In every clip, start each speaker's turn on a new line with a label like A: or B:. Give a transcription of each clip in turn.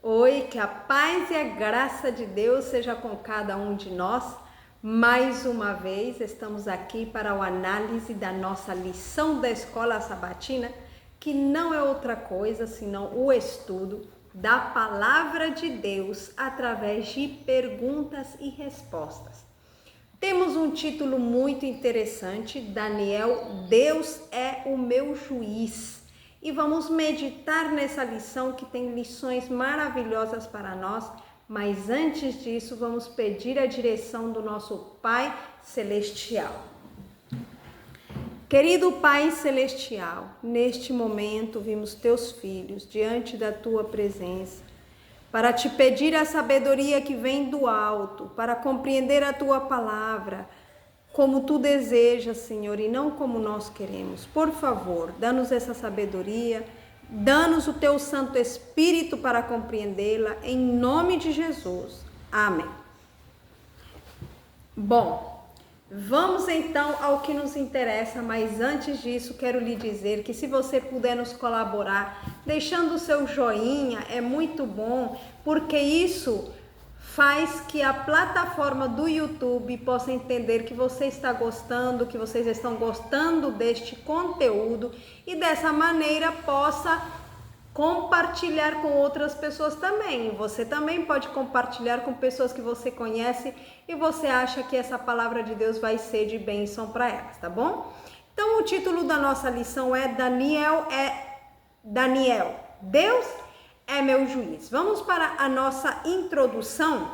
A: Oi, que a paz e a graça de Deus seja com cada um de nós. Mais uma vez estamos aqui para a análise da nossa lição da Escola Sabatina, que não é outra coisa senão o estudo da Palavra de Deus através de perguntas e respostas. Temos um título muito interessante, Daniel, Deus é o meu juiz. E vamos meditar nessa lição que tem lições maravilhosas para nós, mas antes disso vamos pedir a direção do nosso Pai Celestial. Querido Pai Celestial, neste momento vimos teus filhos diante da tua presença, para te pedir a sabedoria que vem do alto, para compreender a tua palavra, como tu desejas, Senhor, e não como nós queremos. Por favor, dá-nos essa sabedoria, dá-nos o teu Santo Espírito para compreendê-la, em nome de Jesus. Amém. Bom, vamos então ao que nos interessa, mas antes disso quero lhe dizer que se você puder nos colaborar, deixando o seu joinha, é muito bom, porque isso faz que a plataforma do YouTube possa entender que você está gostando, que vocês estão gostando deste conteúdo e dessa maneira possa compartilhar com outras pessoas também. Você também pode compartilhar com pessoas que você conhece e você acha que essa palavra de Deus vai ser de bênção para elas, tá bom? Então o título da nossa lição é Daniel, Deus é meu juiz. Vamos para a nossa introdução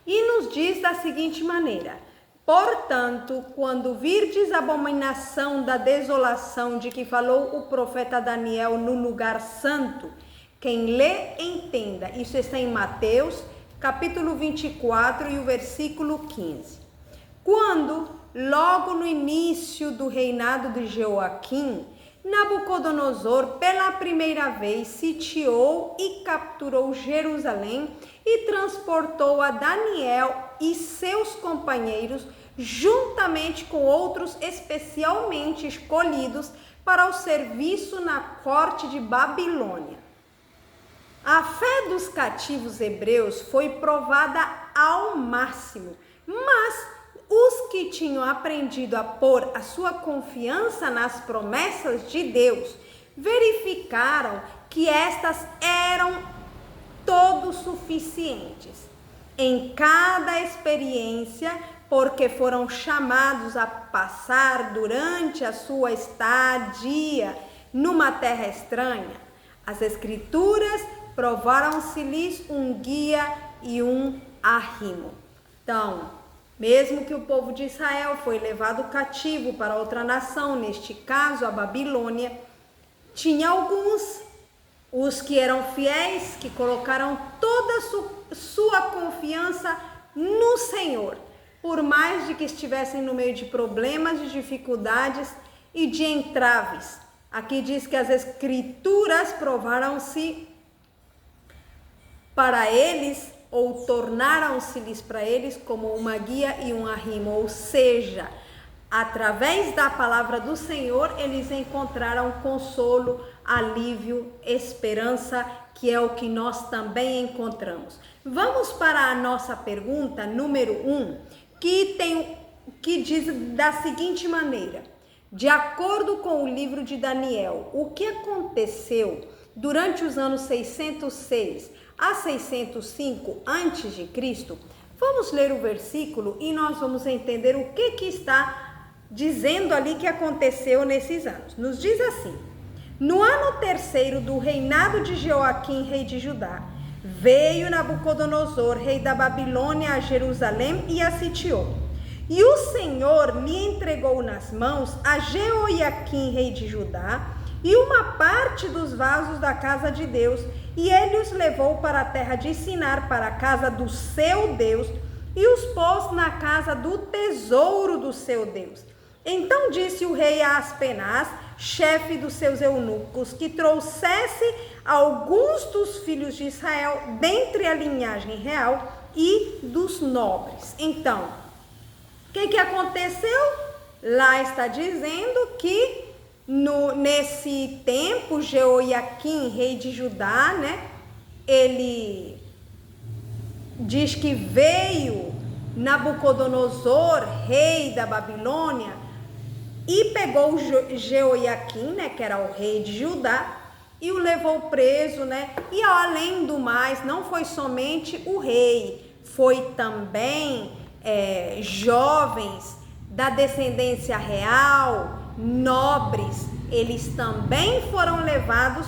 A: e nos diz da seguinte maneira: portanto, quando virdes a abominação da desolação de que falou o profeta Daniel no lugar santo, quem lê entenda. Isso está em Mateus, capítulo 24 e o versículo 15. Quando, logo no início do reinado de Joaquim, Nabucodonosor pela primeira vez sitiou e capturou Jerusalém e transportou a Daniel e seus companheiros, juntamente com outros especialmente escolhidos para o serviço na corte de Babilônia. A fé dos cativos hebreus foi provada ao máximo, mas os que tinham aprendido a pôr a sua confiança nas promessas de Deus verificaram que estas eram todos suficientes. Em cada experiência, porque foram chamados a passar durante a sua estadia numa terra estranha, as Escrituras provaram-se-lhes um guia e um arrimo. Então, mesmo que o povo de Israel foi levado cativo para outra nação, neste caso a Babilônia, tinha alguns, os que eram fiéis, que colocaram toda a sua confiança no Senhor, por mais de que estivessem no meio de problemas, de dificuldades e de entraves. Aqui diz que as Escrituras provaram-se para eles, ou tornaram-se-lhes para eles como uma guia e um arrimo, ou seja, através da palavra do Senhor, eles encontraram consolo, alívio, esperança, que é o que nós também encontramos. Vamos para a nossa pergunta número 1, que diz da seguinte maneira: de acordo com o livro de Daniel, o que aconteceu durante os anos 606 a 605 a.C., vamos ler o versículo e nós vamos entender o que está dizendo ali que aconteceu nesses anos. Nos diz assim: no ano terceiro do reinado de Joaquim, rei de Judá, veio Nabucodonosor, rei da Babilônia, a Jerusalém e a sitiou. E o Senhor lhe entregou nas mãos a Jeoiaquim, rei de Judá, e uma parte dos vasos da casa de Deus, e ele os levou para a terra de Sinar, para a casa do seu Deus, e os pôs na casa do tesouro do seu Deus. Então disse o rei a Aspenaz, chefe dos seus eunucos, que trouxesse alguns dos filhos de Israel, dentre a linhagem real e dos nobres. Então, o que aconteceu? Lá está dizendo que nesse tempo, Jeoiaquim, rei de Judá, ele diz que veio Nabucodonosor, rei da Babilônia, e pegou Jeoiaquim, né, que era o rei de Judá, e o levou preso, né? E além do mais, não foi somente o rei, foi também jovens da descendência real, nobres, eles também foram levados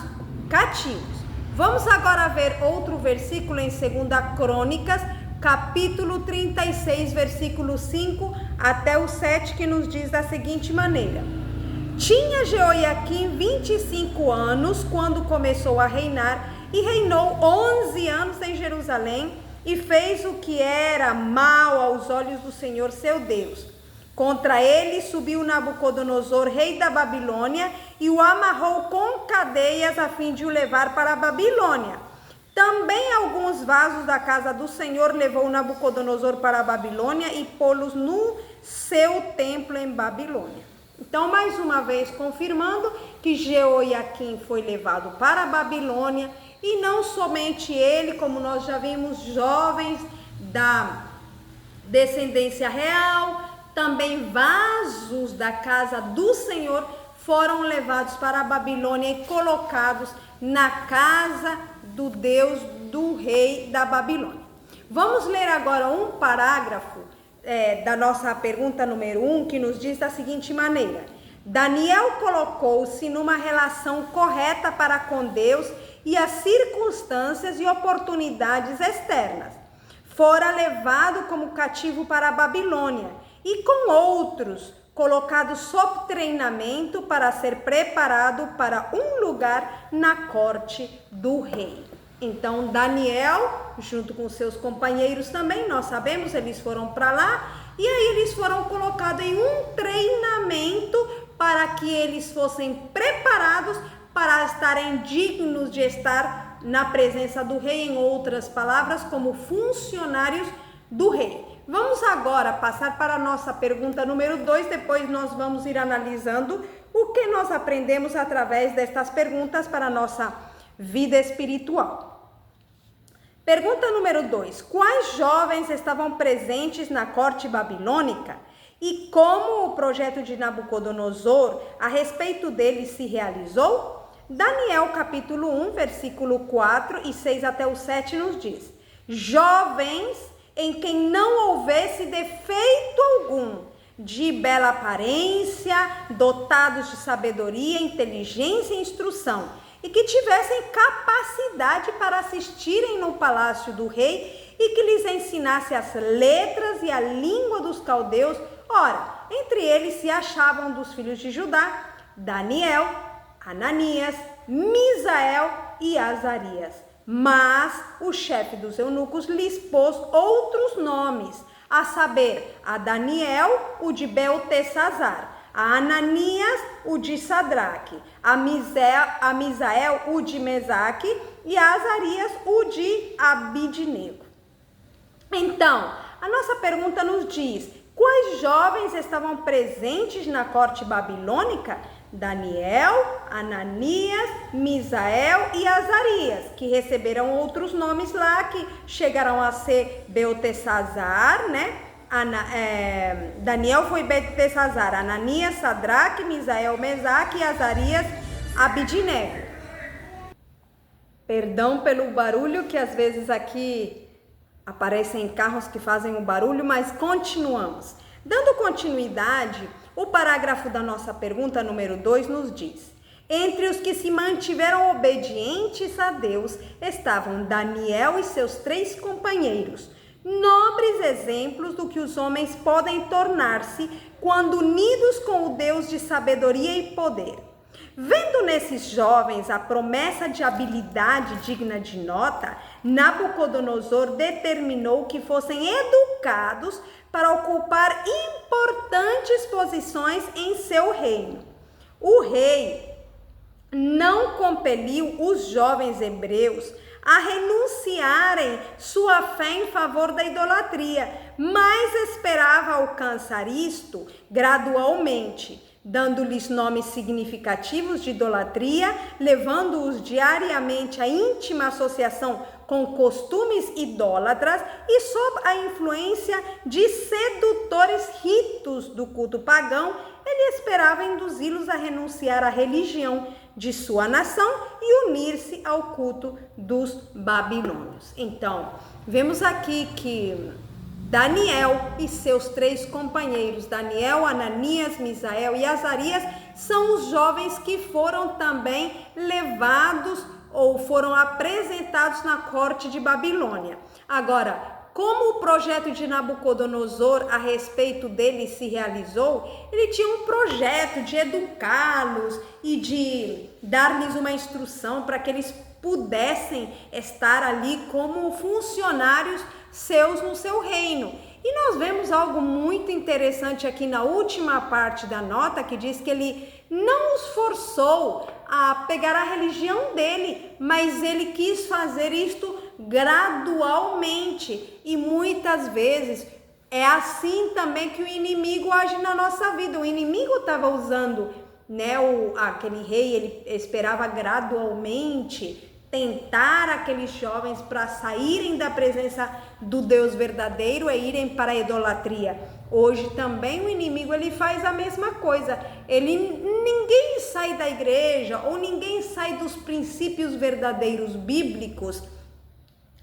A: cativos. Vamos agora ver outro versículo em 2 Crônicas, capítulo 36, versículo 5 até o 7, que nos diz da seguinte maneira: Tinha Jeoiaquim 25 anos quando começou a reinar, e reinou 11 anos em Jerusalém, e fez o que era mal aos olhos do Senhor seu Deus. Contra ele subiu Nabucodonosor, rei da Babilônia, e o amarrou com cadeias a fim de o levar para a Babilônia. Também alguns vasos da casa do Senhor levou Nabucodonosor para a Babilônia e pô-los no seu templo em Babilônia. Então, mais uma vez, confirmando que Jeoiaquim foi levado para a Babilônia, e não somente ele, como nós já vimos, jovens da descendência real, também vasos da casa do Senhor foram levados para a Babilônia e colocados na casa do Deus do rei da Babilônia. Vamos ler agora um parágrafo da nossa pergunta número 1, que nos diz da seguinte maneira: Daniel colocou-se numa relação correta para com Deus e as circunstâncias e oportunidades externas. Fora levado como cativo para a Babilônia e com outros colocado sob treinamento para ser preparado para um lugar na corte do rei. Então Daniel, junto com seus companheiros também, nós sabemos, eles foram para lá, e aí eles foram colocados em um treinamento para que eles fossem preparados para estarem dignos de estar na presença do rei, em outras palavras, como funcionários do rei. Vamos agora passar para a nossa pergunta número 2, depois nós vamos ir analisando o que nós aprendemos através destas perguntas para a nossa vida espiritual. Pergunta número 2: quais jovens estavam presentes na corte babilônica e como o projeto de Nabucodonosor a respeito deles se realizou? Daniel capítulo 1, versículo 4 e 6 até o 7 nos diz: jovens em quem não houvesse defeito algum, de bela aparência, dotados de sabedoria, inteligência e instrução, e que tivessem capacidade para assistirem no palácio do rei e que lhes ensinasse as letras e a língua dos caldeus. Ora, entre eles se achavam dos filhos de Judá, Daniel, Ananias, Misael e Azarias. Mas o chefe dos eunucos lhes pôs outros nomes, a saber, a Daniel, o de Beltesazar, a Ananias, o de Sadraque, a Misael, o de Mesaque, e a Azarias, o de Abidnego. Então, a nossa pergunta nos diz: quais jovens estavam presentes na corte babilônica? Daniel, Ananias, Misael e Azarias, que receberam outros nomes lá, que chegarão a ser Beltesazar, né? Daniel foi Beltesazar, Ananias, Sadraque, Misael, Mesaque e Azarias, Abidnego. Perdão pelo barulho, que às vezes aqui aparecem carros que fazem o barulho, mas continuamos. Dando continuidade, o parágrafo da nossa pergunta número 2 nos diz: entre os que se mantiveram obedientes a Deus estavam Daniel e seus 3 companheiros, nobres exemplos do que os homens podem tornar-se quando unidos com o Deus de sabedoria e poder. Vendo nesses jovens a promessa de habilidade digna de nota, Nabucodonosor determinou que fossem educados para ocupar importantes posições em seu reino. O rei não compeliu os jovens hebreus a renunciarem sua fé em favor da idolatria, mas esperava alcançar isto gradualmente, dando-lhes nomes significativos de idolatria, levando-os diariamente à íntima associação com costumes idólatras e sob a influência de sedutores ritos do culto pagão, ele esperava induzi-los a renunciar à religião de sua nação e unir-se ao culto dos babilônios. Então, vemos aqui que Daniel e seus 3 companheiros, Daniel, Ananias, Misael e Azarias, são os jovens que foram também levados ou foram apresentados na corte de Babilônia. Agora, como o projeto de Nabucodonosor a respeito deles se realizou, ele tinha um projeto de educá-los e de dar-lhes uma instrução para que eles pudessem estar ali como funcionários seus no seu reino. E nós vemos algo muito interessante aqui na última parte da nota, que diz que ele não os forçou a pegar a religião dele, mas ele quis fazer isto gradualmente. E muitas vezes é assim também que o inimigo age na nossa vida. O inimigo estava usando, aquele rei, ele esperava gradualmente tentar aqueles jovens para saírem da presença do Deus verdadeiro e irem para a idolatria. Hoje também o inimigo ele faz a mesma coisa. Ninguém sai da igreja ou ninguém sai dos princípios verdadeiros bíblicos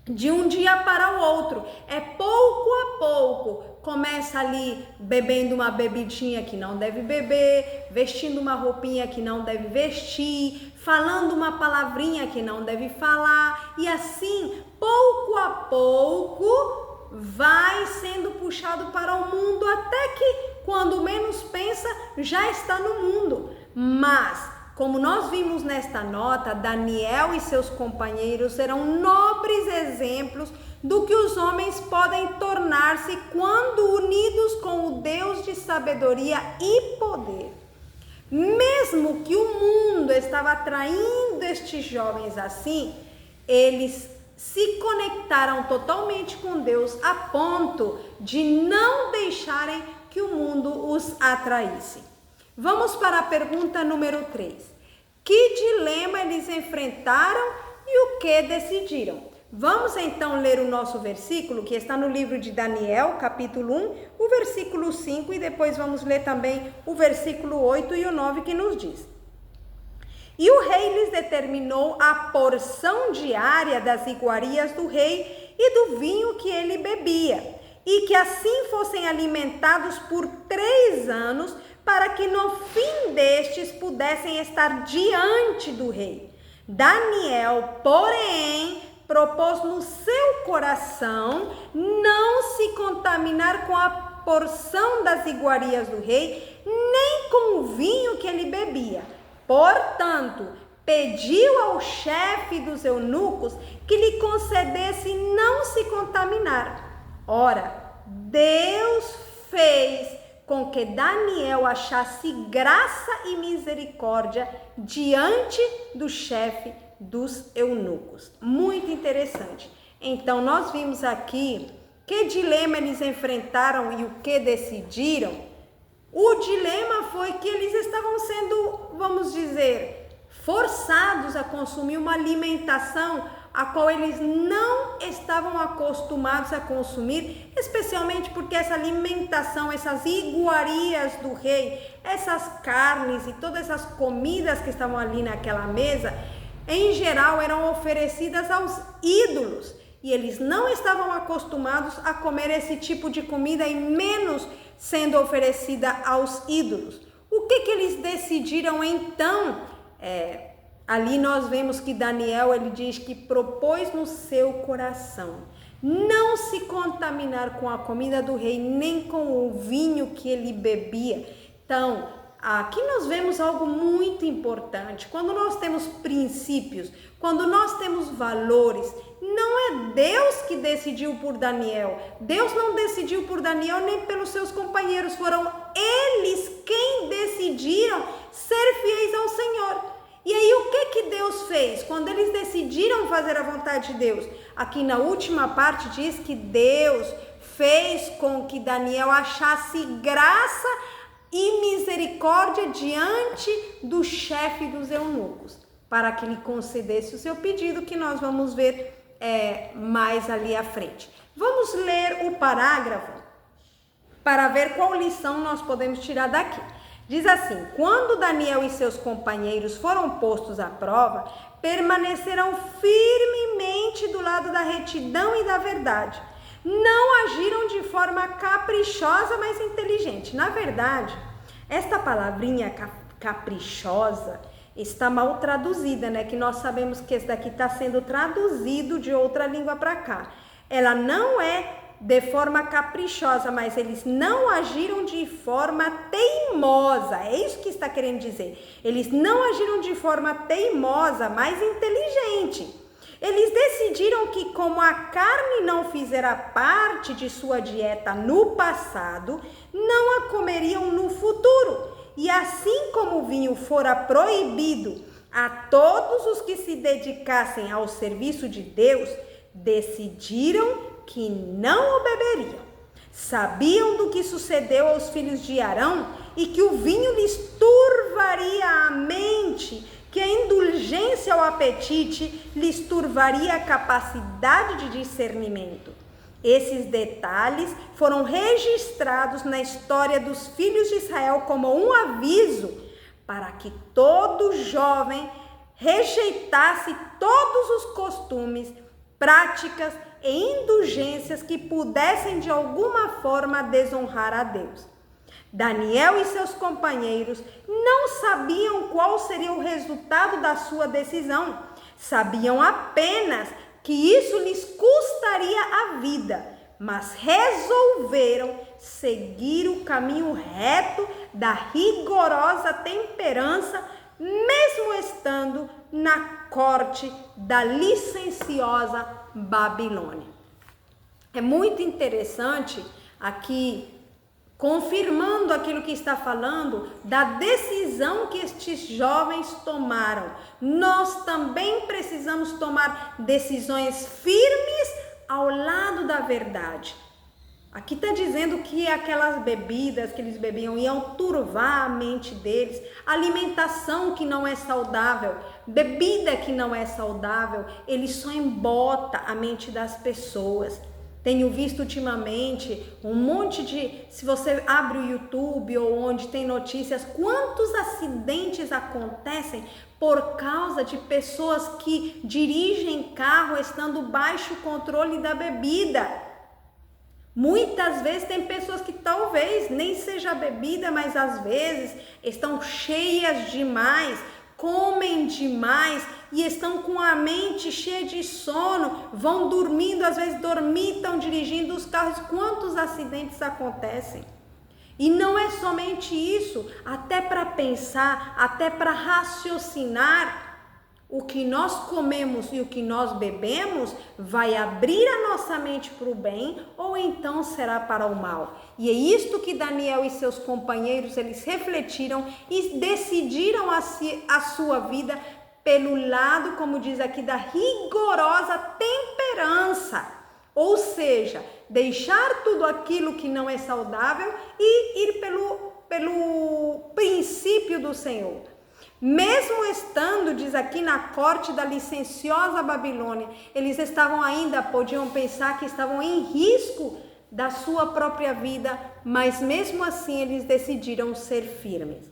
A: de um dia para o outro. É pouco a pouco. Começa ali bebendo uma bebidinha que não deve beber, vestindo uma roupinha que não deve vestir, falando uma palavrinha que não deve falar, e assim, pouco a pouco, vai sendo puxado para o mundo, até que, quando menos pensa, já está no mundo. Mas, como nós vimos nesta nota, Daniel e seus companheiros serão nobres exemplos do que os homens podem tornar-se quando unidos com o Deus de sabedoria e poder. Mesmo que o mundo estava atraindo estes jovens assim, eles se conectaram totalmente com Deus a ponto de não deixarem que o mundo os atraísse. Vamos para a pergunta número 3. Que dilema eles enfrentaram e o que decidiram? Vamos então ler o nosso versículo, que está no livro de Daniel, capítulo 1, o versículo 5, e depois vamos ler também o versículo 8 e o 9, que nos diz: E o rei lhes determinou a porção diária das iguarias do rei e do vinho que ele bebia, e que assim fossem alimentados por 3 anos, para que no fim destes pudessem estar diante do rei. Daniel, porém, propôs no seu coração não se contaminar com a porção das iguarias do rei, nem com o vinho que ele bebia. Portanto, pediu ao chefe dos eunucos que lhe concedesse não se contaminar. Ora, Deus fez com que Daniel achasse graça e misericórdia diante do chefe dos eunucos. Muito interessante. Então, nós vimos aqui que dilema eles enfrentaram e o que decidiram. O dilema foi que eles estavam sendo, vamos dizer, forçados a consumir uma alimentação a qual eles não estavam acostumados a consumir, especialmente porque essa alimentação, essas iguarias do rei, essas carnes e todas essas comidas que estavam ali naquela mesa, em geral eram oferecidas aos ídolos, e eles não estavam acostumados a comer esse tipo de comida, e menos sendo oferecida aos ídolos. O que eles decidiram então? Ali nós vemos que Daniel, ele diz que propôs no seu coração não se contaminar com a comida do rei, nem com o vinho que ele bebia. Então, aqui nós vemos algo muito importante. Quando nós temos princípios, quando nós temos valores, não é Deus que decidiu por Daniel. Deus não decidiu por Daniel nem pelos seus companheiros. Foram eles quem decidiram ser fiéis ao Senhor. E aí o que Deus fez? Quando eles decidiram fazer a vontade de Deus, aqui na última parte diz que Deus fez com que Daniel achasse graça e misericórdia diante do chefe dos eunucos, para que lhe concedesse o seu pedido, que nós vamos ver mais ali à frente. Vamos ler o parágrafo para ver qual lição nós podemos tirar daqui. Diz assim: quando Daniel e seus companheiros foram postos à prova, permaneceram firmemente do lado da retidão e da verdade. Não agiram de forma caprichosa, mas inteligente. Na verdade, esta palavrinha caprichosa está mal traduzida, né? Que nós sabemos que esse daqui está sendo traduzido de outra língua para cá. Ela não é de forma caprichosa, mas eles não agiram de forma teimosa. É isso que está querendo dizer. Eles não agiram de forma teimosa, mas inteligente. Eles decidiram que, como a carne não fizera parte de sua dieta no passado, não a comeriam no futuro. E assim como o vinho fora proibido a todos os que se dedicassem ao serviço de Deus, decidiram que não o beberiam. Sabiam do que sucedeu aos filhos de Arão e que o vinho lhes turvaria a mente, que a indulgência ao apetite lhes turvaria a capacidade de discernimento. Esses detalhes foram registrados na história dos filhos de Israel como um aviso para que todo jovem rejeitasse todos os costumes, práticas e indulgências que pudessem de alguma forma desonrar a Deus. Daniel e seus companheiros não sabiam qual seria o resultado da sua decisão. Sabiam apenas que isso lhes custaria a vida, mas resolveram seguir o caminho reto da rigorosa temperança, mesmo estando na corte da licenciosa Babilônia. É muito interessante aqui, confirmando aquilo que está falando, da decisão que estes jovens tomaram. Nós também precisamos tomar decisões firmes ao lado da verdade. Aqui está dizendo que aquelas bebidas que eles bebiam iam turvar a mente deles, alimentação que não é saudável, bebida que não é saudável, ele só embota a mente das pessoas. Tenho visto ultimamente um monte de, se você abre o YouTube ou onde tem notícias, quantos acidentes acontecem por causa de pessoas que dirigem carro estando baixo controle da bebida. Muitas vezes tem pessoas que talvez nem seja bebida, mas às vezes estão cheias demais, comem demais e estão com a mente cheia de sono, vão dormindo, às vezes dormitam dirigindo os carros. Quantos acidentes acontecem? E não é somente isso, até para pensar, até para raciocinar, o que nós comemos e o que nós bebemos vai abrir a nossa mente para o bem ou então será para o mal. E é isto que Daniel e seus companheiros, eles refletiram e decidiram a sua vida pelo lado, como diz aqui, da rigorosa temperança. Ou seja, deixar tudo aquilo que não é saudável e ir pelo princípio do Senhor. Mesmo estando, diz aqui, na corte da licenciosa Babilônia, eles estavam ainda, podiam pensar que estavam em risco da sua própria vida, mas mesmo assim eles decidiram ser firmes.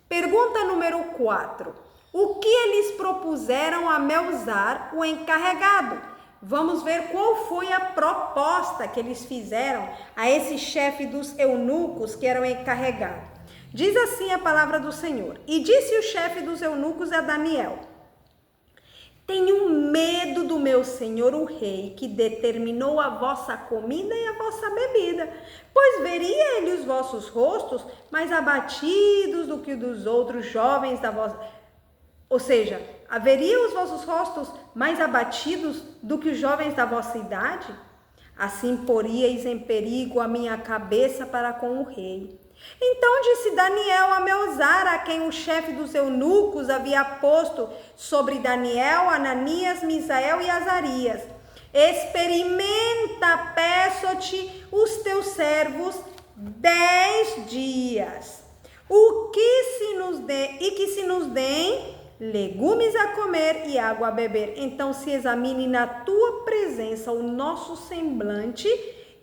A: Pergunta número 4. O que eles propuseram a Melzar, o encarregado? Vamos ver qual foi a proposta que eles fizeram a esse chefe dos eunucos que era o encarregado. Diz assim a palavra do Senhor: e disse o chefe dos eunucos a Daniel: tenho medo do meu senhor o rei, que determinou a vossa comida e a vossa bebida, pois veria ele os vossos rostos mais abatidos do que dos outros jovens da vossa... Ou seja, haveria os vossos rostos mais abatidos do que os jovens da vossa idade? Assim poríeis em perigo a minha cabeça para com o rei. Então disse Daniel a Melzar, a quem o chefe dos eunucos havia posto sobre Daniel, Ananias, Misael e Azarias: experimenta, peço-te, os teus servos 10 dias. que se nos deem legumes a comer e água a beber. Então se examine na tua presença o nosso semblante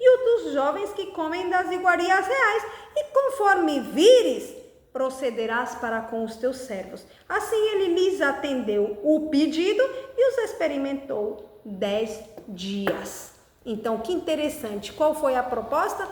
A: e o dos jovens que comem das iguarias reais, e conforme vires, procederás para com os teus servos. Assim ele lhes atendeu o pedido e os experimentou 10 dias. Então, que interessante. Qual foi a proposta?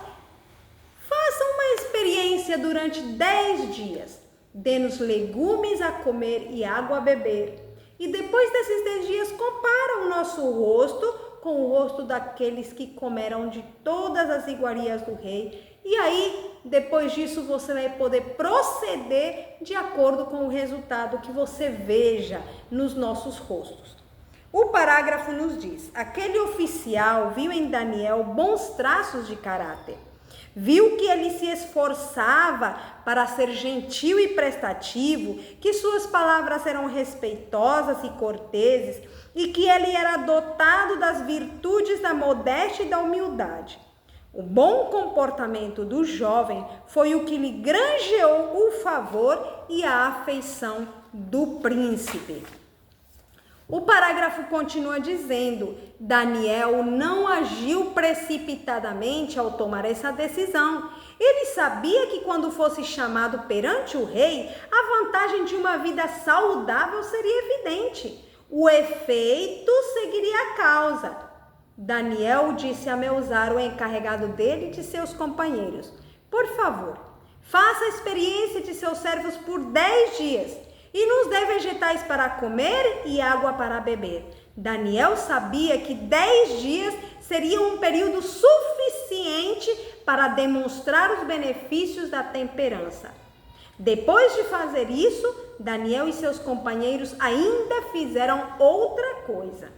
A: Faça uma experiência durante 10 dias. Dê-nos legumes a comer e água a beber. E depois desses 10 dias, compara o nosso rosto com o rosto daqueles que comeram de todas as iguarias do rei. E aí, depois disso, você vai poder proceder de acordo com o resultado que você veja nos nossos rostos. O parágrafo nos diz: aquele oficial viu em Daniel bons traços de caráter. Viu que ele se esforçava para ser gentil e prestativo, que suas palavras eram respeitosas e corteses, e que ele era dotado das virtudes da modéstia e da humildade. O bom comportamento do jovem foi o que lhe granjeou o favor e a afeição do príncipe. O parágrafo continua dizendo: Daniel não agiu precipitadamente ao tomar essa decisão. Ele sabia que quando fosse chamado perante o rei, a vantagem de uma vida saudável seria evidente. O efeito seguiria a causa. Daniel disse a Melzar, o encarregado dele, e de seus companheiros: por favor, faça a experiência de seus servos por 10 dias. E nos dê vegetais para comer e água para beber. Daniel sabia que 10 dias seria um período suficiente para demonstrar os benefícios da temperança. Depois de fazer isso, Daniel e seus companheiros ainda fizeram outra coisa.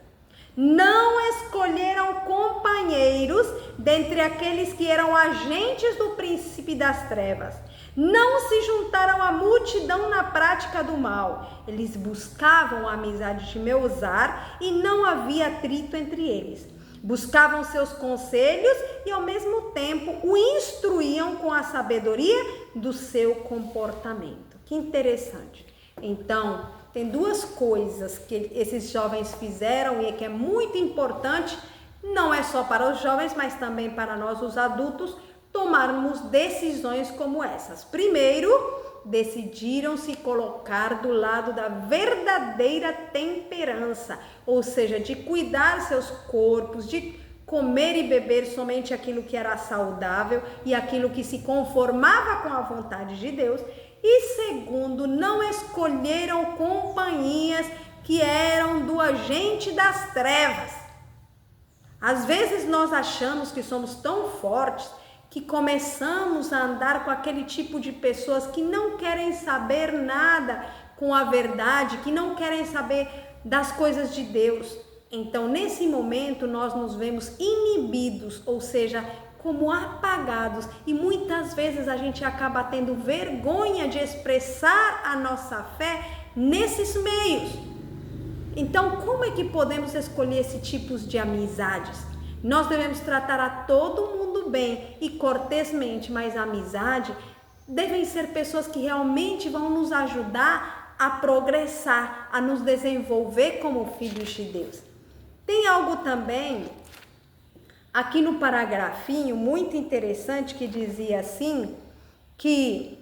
A: Não escolheram companheiros dentre aqueles que eram agentes do príncipe das trevas. Não se juntaram à multidão na prática do mal. Eles buscavam a amizade de Melzar e não havia atrito entre eles. Buscavam seus conselhos e ao mesmo tempo o instruíam com a sabedoria do seu comportamento. Que interessante. Então, tem duas coisas que esses jovens fizeram e que é muito importante, não é só para os jovens, mas também para nós os adultos, tomarmos decisões como essas. Primeiro, decidiram se colocar do lado da verdadeira temperança, ou seja, de cuidar seus corpos, de comer e beber somente aquilo que era saudável e aquilo que se conformava com a vontade de Deus. E segundo, não escolheram companhias que eram do agente das trevas. Às vezes nós achamos que somos tão fortes que começamos a andar com aquele tipo de pessoas que não querem saber nada com a verdade, que não querem saber das coisas de Deus. Então, nesse momento, nós nos vemos inibidos, ou seja, como apagados, e muitas vezes a gente acaba tendo vergonha de expressar a nossa fé nesses meios. Então, como é que podemos escolher esse tipo de amizades? Nós devemos tratar a todo mundo bem e cortesmente, mas a amizade devem ser pessoas que realmente vão nos ajudar a progressar, a nos desenvolver como filhos de Deus. Tem algo também aqui no paragrafinho muito interessante que dizia assim, que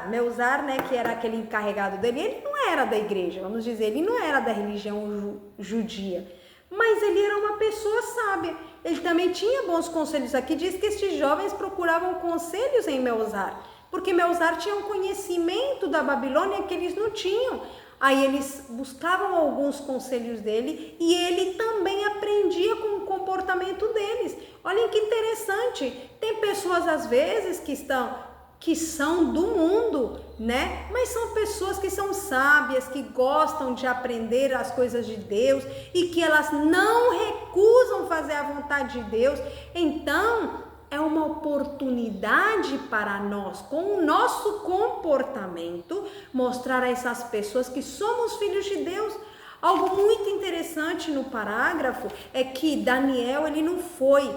A: Melzar, né, que era aquele encarregado dele, ele não era da igreja, vamos dizer, ele não era da religião judia, mas ele era uma pessoa sábia. Ele também tinha bons conselhos. Aqui diz que estes jovens procuravam conselhos em Melzar, porque Melzar tinha um conhecimento da Babilônia que eles não tinham. Aí eles buscavam alguns conselhos dele e ele também aprendia com o comportamento deles. Olhem que interessante, tem pessoas às vezes que são do mundo, né? Mas são pessoas que são sábias, que gostam de aprender as coisas de Deus e que elas não recusam fazer a vontade de Deus. Então, é uma oportunidade para nós, com o nosso comportamento, mostrar a essas pessoas que somos filhos de Deus. Algo muito interessante no parágrafo é que Daniel, ele não foi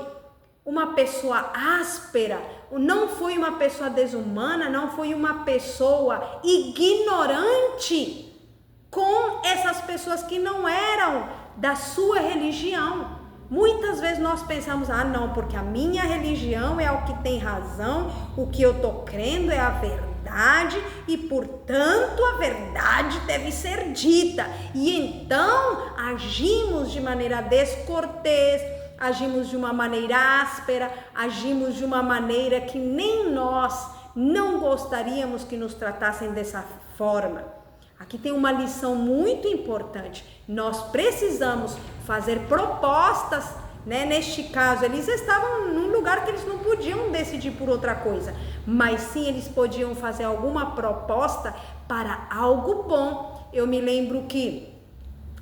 A: uma pessoa áspera, não foi uma pessoa desumana, não foi uma pessoa ignorante com essas pessoas que não eram da sua religião. Muitas vezes nós pensamos, não, porque a minha religião é o que tem razão, o que eu tô crendo é a verdade e, portanto, a verdade deve ser dita. E então agimos de maneira descortês, agimos de uma maneira áspera, agimos de uma maneira que nem nós não gostaríamos que nos tratassem dessa forma. Aqui tem uma lição muito importante. Nós precisamos fazer propostas, né? Neste caso, eles estavam num lugar que eles não podiam decidir por outra coisa, mas sim eles podiam fazer alguma proposta para algo bom. Eu me lembro que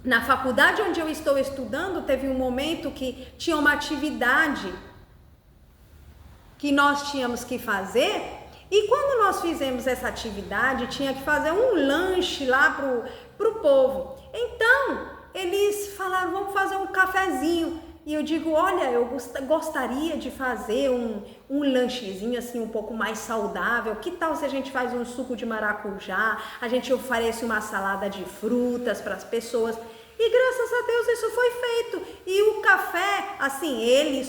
A: na faculdade onde eu estou estudando, teve um momento que tinha uma atividade que nós tínhamos que fazer. E quando nós fizemos essa atividade, tinha que fazer um lanche lá pro povo. Então, eles falaram, vamos fazer um cafezinho. E eu digo, olha, eu gostaria de fazer um lanchezinho assim um pouco mais saudável. Que tal se a gente faz um suco de maracujá? A gente oferece uma salada de frutas para as pessoas. E graças a Deus isso foi feito. E o café, assim, eles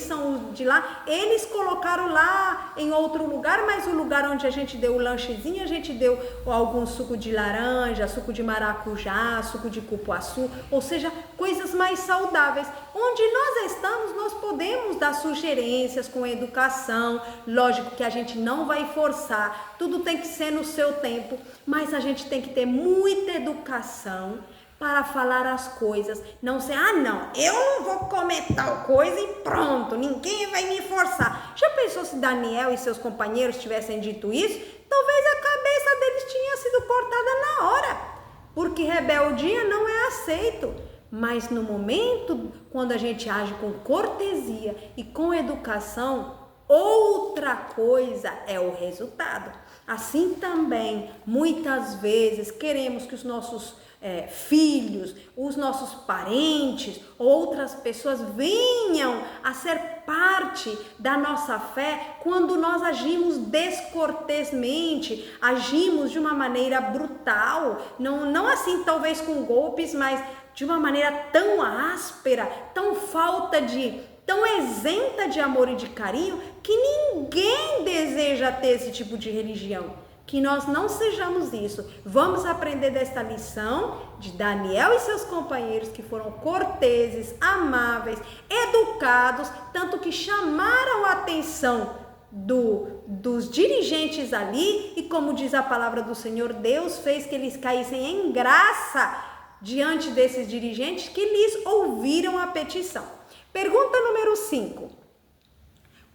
A: são de lá, eles colocaram lá em outro lugar, mas o lugar onde a gente deu o lanchezinho, a gente deu algum suco de laranja, suco de maracujá, suco de cupuaçu, ou seja, coisas mais saudáveis. Onde nós estamos, nós podemos dar sugerências com educação. Lógico que a gente não vai forçar, tudo tem que ser no seu tempo, mas a gente tem que ter muita educação para falar as coisas, não ser, não, eu não vou comer tal coisa e pronto, ninguém vai me forçar. Já pensou se Daniel e seus companheiros tivessem dito isso? Talvez a cabeça deles tinha sido cortada na hora, porque rebeldia não é aceito. Mas no momento, quando a gente age com cortesia e com educação, outra coisa é o resultado. Assim também, muitas vezes, queremos que os nossos filhos, os nossos parentes, outras pessoas venham a ser parte da nossa fé quando nós agimos descortesmente, agimos de uma maneira brutal, não assim talvez com golpes, mas de uma maneira tão áspera, tão isenta de amor e de carinho, que ninguém deseja ter esse tipo de religião. Que nós não sejamos isso. Vamos aprender desta lição de Daniel e seus companheiros, que foram corteses, amáveis, educados, tanto que chamaram a atenção dos dirigentes ali, e como diz a palavra do Senhor, Deus fez que eles caíssem em graça diante desses dirigentes que lhes ouviram a petição. Pergunta número 5.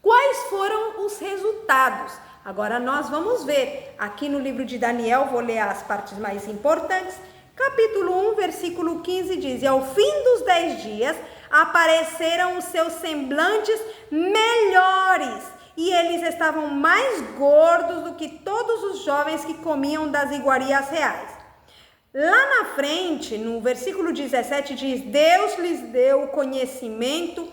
A: Quais foram os resultados? Agora nós vamos ver aqui no livro de Daniel, vou ler as partes mais importantes. Capítulo 1, versículo 15 diz: e ao fim dos 10 dias apareceram os seus semblantes melhores, e eles estavam mais gordos do que todos os jovens que comiam das iguarias reais. Lá na frente, no versículo 17 diz: Deus lhes deu o conhecimento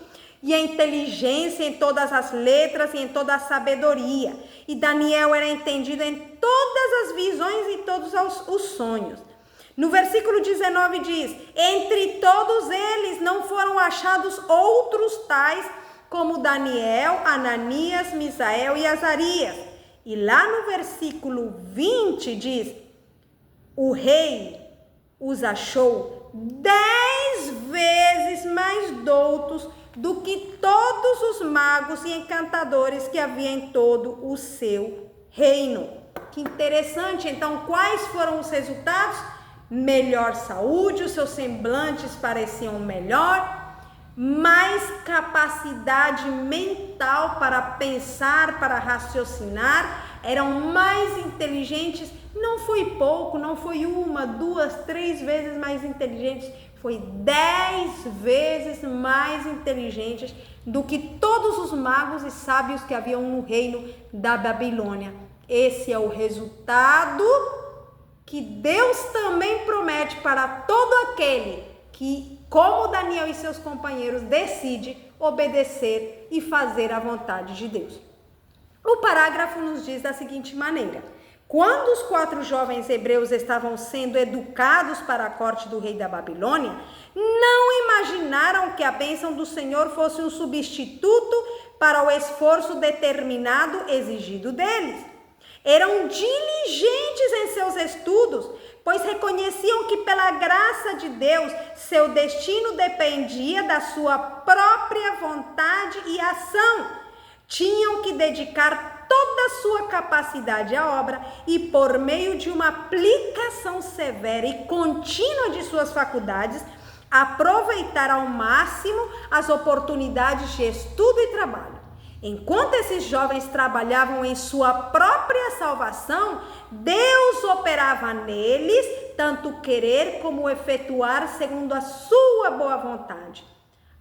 A: e a inteligência em todas as letras e em toda a sabedoria. E Daniel era entendido em todas as visões e todos os sonhos. No versículo 19 diz: entre todos eles não foram achados outros tais como Daniel, Ananias, Misael e Azarias. E lá no versículo 20 diz: o rei os achou 10 vezes mais doutos do que todos os magos e encantadores que havia em todo o seu reino. Que interessante. Então, quais foram os resultados? Melhor saúde, os seus semblantes pareciam melhor, mais capacidade mental para pensar, para raciocinar, eram mais inteligentes. Não foi pouco, não foi 1, 2, 3 vezes mais inteligentes, foi 10 vezes mais inteligentes do que todos os magos e sábios que haviam no reino da Babilônia. Esse é o resultado que Deus também promete para todo aquele que, como Daniel e seus companheiros, decide obedecer e fazer a vontade de Deus. O parágrafo nos diz da seguinte maneira: quando os 4 jovens hebreus estavam sendo educados para a corte do rei da Babilônia, não imaginaram que a bênção do Senhor fosse um substituto para o esforço determinado exigido deles. Eram diligentes em seus estudos, pois reconheciam que pela graça de Deus, seu destino dependia da sua própria vontade e ação. Tinham que dedicar toda a sua capacidade à obra e, por meio de uma aplicação severa e contínua de suas faculdades, aproveitar ao máximo as oportunidades de estudo e trabalho. Enquanto esses jovens trabalhavam em sua própria salvação, Deus operava neles tanto querer como efetuar segundo a sua boa vontade.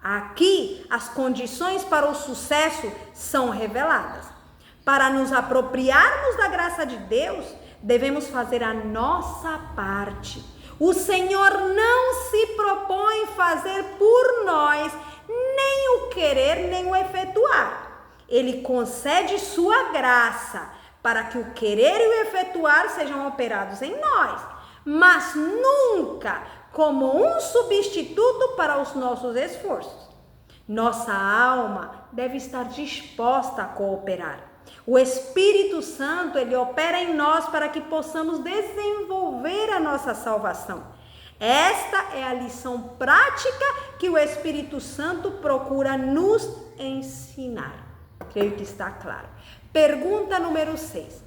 A: Aqui, as condições para o sucesso são reveladas. Para nos apropriarmos da graça de Deus, devemos fazer a nossa parte. O Senhor não se propõe fazer por nós nem o querer, nem o efetuar. Ele concede sua graça para que o querer e o efetuar sejam operados em nós, mas nunca como um substituto para os nossos esforços. Nossa alma deve estar disposta a cooperar. O Espírito Santo, ele opera em nós para que possamos desenvolver a nossa salvação. Esta é a lição prática que o Espírito Santo procura nos ensinar. Creio que está claro. Pergunta número 6.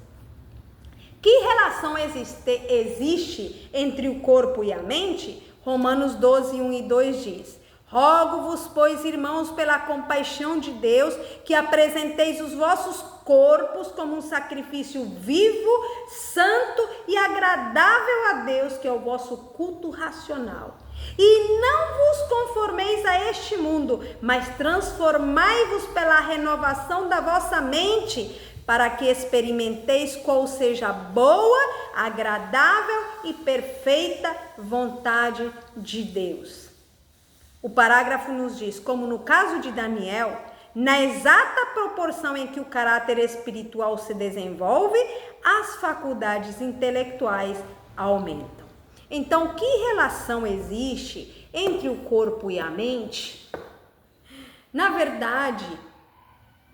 A: Que relação existe entre o corpo e a mente? Romanos 12, 1 e 2 diz: rogo-vos, pois, irmãos, pela compaixão de Deus, que apresenteis os vossos corpos como um sacrifício vivo, santo e agradável a Deus, que é o vosso culto racional. E não vos conformeis a este mundo, mas transformai-vos pela renovação da vossa mente, para que experimenteis qual seja a boa, agradável e perfeita vontade de Deus. O parágrafo nos diz: como no caso de Daniel, na exata proporção em que o caráter espiritual se desenvolve, as faculdades intelectuais aumentam. Então, que relação existe entre o corpo e a mente? Na verdade,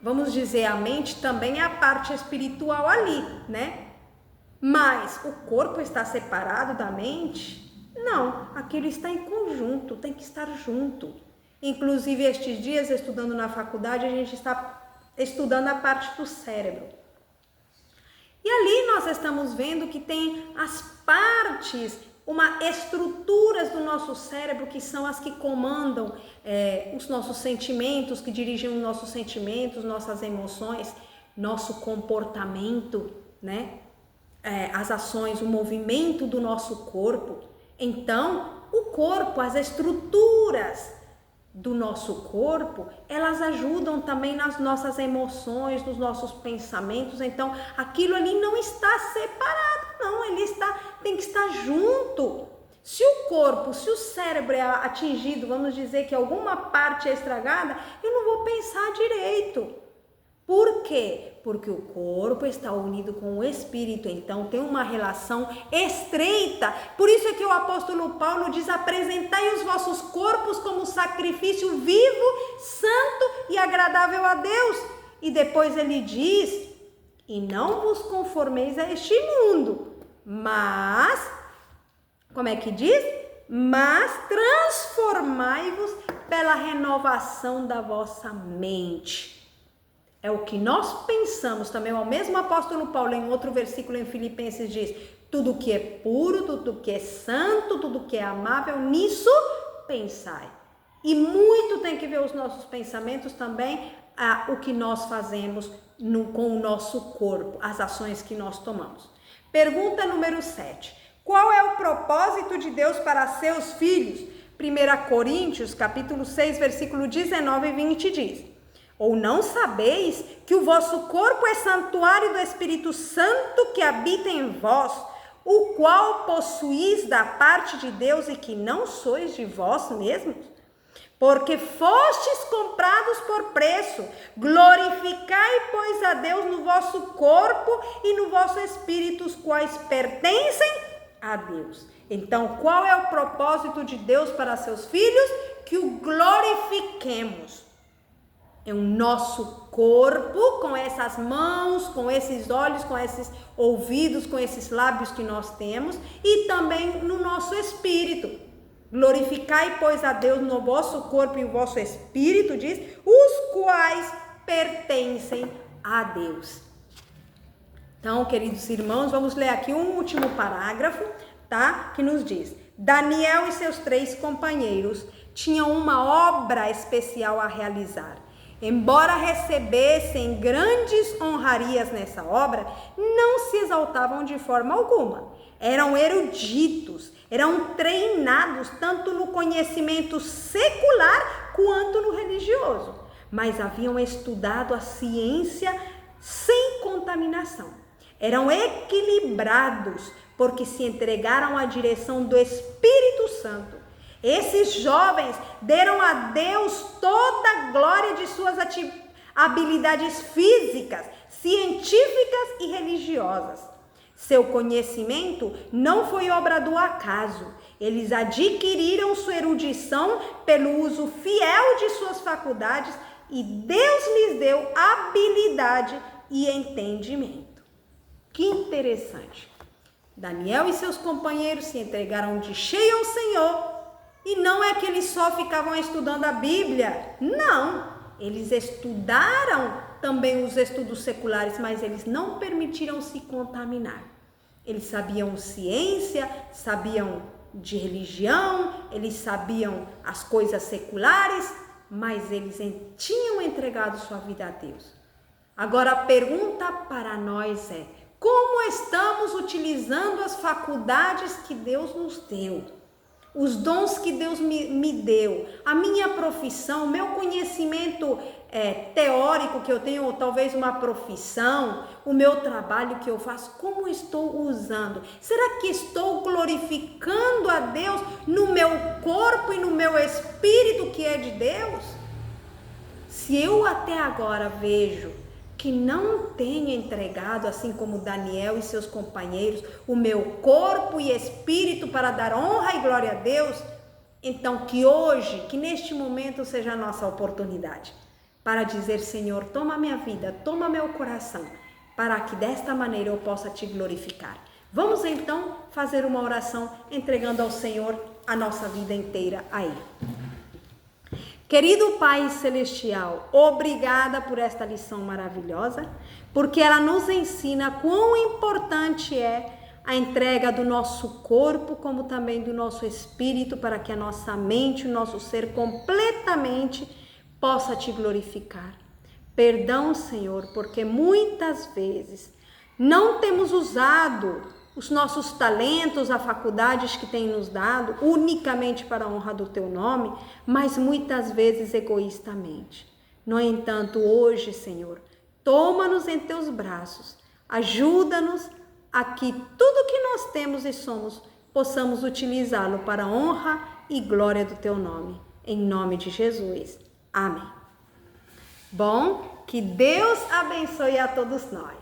A: vamos dizer, a mente também é a parte espiritual ali, né? Mas o corpo está separado da mente? Não, aquilo está em conjunto, tem que estar junto. Inclusive, estes dias, estudando na faculdade, a gente está estudando a parte do cérebro. E ali nós estamos vendo que tem as partes, estruturas do nosso cérebro que são as que comandam os nossos sentimentos, que dirigem os nossos sentimentos, nossas emoções, nosso comportamento, né? As ações, o movimento do nosso corpo. Então, o corpo, as estruturas do nosso corpo, elas ajudam também nas nossas emoções, nos nossos pensamentos. Então, aquilo ali não está separado, não, tem que estar junto. Se o corpo, se o cérebro é atingido, vamos dizer que alguma parte é estragada, eu não vou pensar direito. Por quê? Porque o corpo está unido com o espírito, então tem uma relação estreita. Por isso é que o apóstolo Paulo diz: apresentai os vossos corpos como sacrifício vivo, santo e agradável a Deus. E depois ele diz: e não vos conformeis a este mundo, mas, como é que diz? Mas transformai-vos pela renovação da vossa mente. É o que nós pensamos também. O mesmo apóstolo Paulo, em outro versículo em Filipenses, diz: tudo que é puro, tudo que é santo, tudo que é amável, nisso pensai. E muito tem que ver os nossos pensamentos também, o que nós fazemos com o nosso corpo, as ações que nós tomamos. Pergunta número 7. Qual é o propósito de Deus para seus filhos? 1 Coríntios, capítulo 6, versículo 19 e 20 diz: ou não sabeis que o vosso corpo é santuário do Espírito Santo que habita em vós, o qual possuís da parte de Deus e que não sois de vós mesmos? porque fostes comprados por preço. Glorificai, pois, a Deus no vosso corpo e no vosso espírito, os quais pertencem a Deus. Então, qual é o propósito de Deus para seus filhos? Que o glorifiquemos. É o nosso corpo, com essas mãos, com esses olhos, com esses ouvidos, com esses lábios que nós temos, e também no nosso espírito. Glorificai, pois, a Deus no vosso corpo e no vosso espírito, diz, os quais pertencem a Deus. Então, queridos irmãos, vamos ler aqui um último parágrafo, tá? Que nos diz: Daniel e seus 3 companheiros tinham uma obra especial a realizar. Embora recebessem grandes honrarias nessa obra, não se exaltavam de forma alguma. Eram eruditos, eram treinados tanto no conhecimento secular quanto no religioso, mas haviam estudado a ciência sem contaminação. Eram equilibrados porque se entregaram à direção do Espírito Santo. Esses jovens deram a Deus toda a glória de suas habilidades físicas, científicas e religiosas. Seu conhecimento não foi obra do acaso. Eles adquiriram sua erudição pelo uso fiel de suas faculdades e Deus lhes deu habilidade e entendimento. Que interessante. Daniel e seus companheiros se entregaram de cheio ao Senhor. E não é que eles só ficavam estudando a Bíblia, não. Eles estudaram também os estudos seculares, mas eles não permitiram se contaminar. Eles sabiam ciência, sabiam de religião, eles sabiam as coisas seculares, mas eles tinham entregado sua vida a Deus. Agora a pergunta para nós é: como estamos utilizando as faculdades que Deus nos deu? Os dons que Deus me deu, a minha profissão, o meu conhecimento teórico que eu tenho, ou talvez uma profissão, o meu trabalho que eu faço, como estou usando? Será que estou glorificando a Deus no meu corpo e no meu espírito que é de Deus? Se eu até agora vejo que não tenho entregado, assim como Daniel e seus companheiros, o meu corpo e espírito para dar honra e glória a Deus, então que hoje, que neste momento seja a nossa oportunidade para dizer: Senhor, toma minha vida, toma meu coração, para que desta maneira eu possa te glorificar. Vamos então fazer uma oração entregando ao Senhor a nossa vida inteira a Ele. Querido Pai Celestial, obrigada por esta lição maravilhosa, porque ela nos ensina quão importante é a entrega do nosso corpo, como também do nosso espírito, para que a nossa mente, o nosso ser completamente possa te glorificar. Perdão, Senhor, porque muitas vezes não temos usado os nossos talentos, as faculdades que tem nos dado, unicamente para a honra do Teu nome, mas muitas vezes egoístamente. No entanto, hoje, Senhor, toma-nos em Teus braços, ajuda-nos a que tudo que nós temos e somos, possamos utilizá-lo para a honra e glória do Teu nome. Em nome de Jesus. Amém. Bom, que Deus abençoe a todos nós.